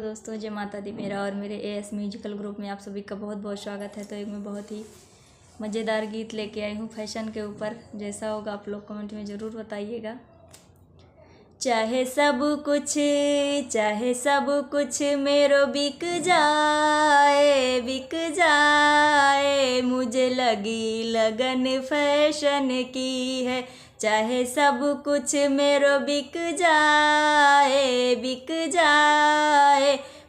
Hello दोस्तों, जय माता दी। मेरा और मेरे एएस म्यूजिकल ग्रुप में आप सभी का बहुत बहुत स्वागत है। तो एक मैं बहुत ही मज़ेदार गीत लेके आई हूँ फैशन के ऊपर। जैसा होगा आप लोग कमेंट में ज़रूर बताइएगा। चाहे सब कुछ मेरो बिक जाए, मुझे लगी लगन फैशन की है। चाहे सब कुछ मेरो बिक जाए,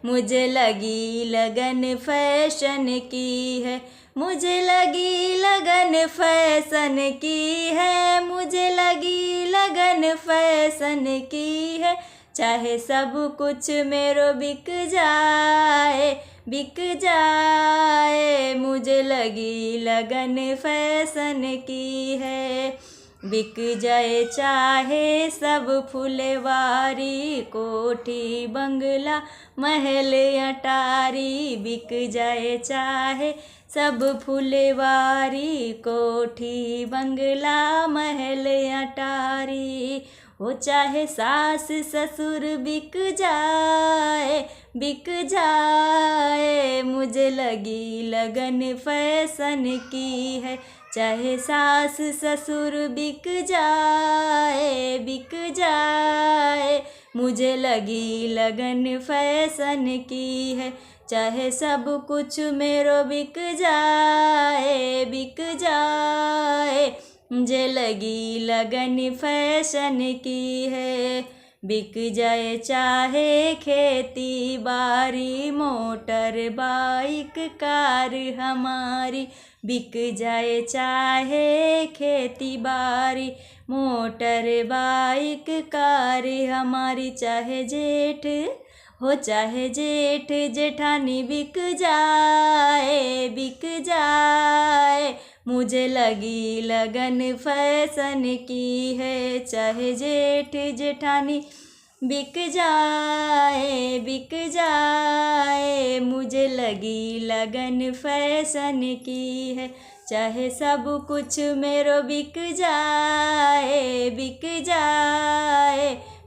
मुझे लगी लगन फैशन की है। मुझे लगी लगन फैशन की है, मुझे लगी लगन फैशन की है। चाहे सब कुछ मेरो बिक जाए, मुझे लगी लगन फैशन की है। बिक जाए चाहे सब फुलवारी, कोठी बंगला महल अटारी। बिक जाए चाहे सब फुलवारी, कोठी बंगला महल अटारी। हो चाहे सास ससुर बिक जाए, मुझे लगी लगन फैशन की है। चाहे सास ससुर बिक जाए, मुझे लगी लगन फैशन की है। चाहे सब कुछ मेरो बिक जाए, मुझे लगी लगन फैशन की है। बिक जाए चाहे खेती बाड़ी, मोटर बाइक कार हमारी। बिक जाए चाहे खेती बाड़ी, मोटर बाइक कार हमारी। चाहे जेठ जेठानी बिक जाए, मुझे लगी लगन फैशन की है। चाहे जेठ जेठानी बिक जाए, मुझे लगी लगन फैशन की है। चाहे सब कुछ मेरो बिक जाए,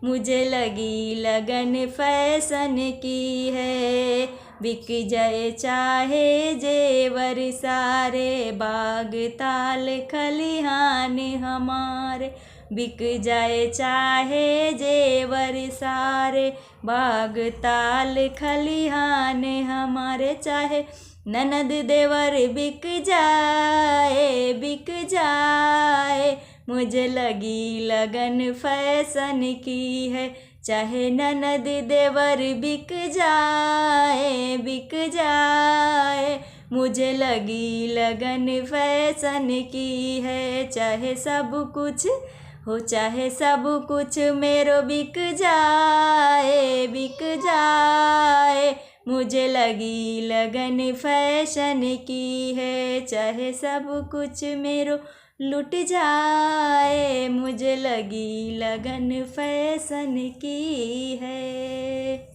मुझे लगी लगन फैशन की है। बिक जाए चाहे जेवर सारे, बाग ताल खलिहान हमारे। बिक जाए चाहे जेवर सारे, बाग ताल खलिहान हमारे। चाहे ननद देवर बिक जाए, मुझे लगी लगन फैशन की है। चाहे ननद देवर बिक जाए, मुझे लगी लगन फैशन की है। चाहे सब कुछ मेरो बिक जाए, मुझे लगी लगन फैशन की है। चाहे सब कुछ मेरो लुट जाए, मुझे लगी लगन फैशन की है।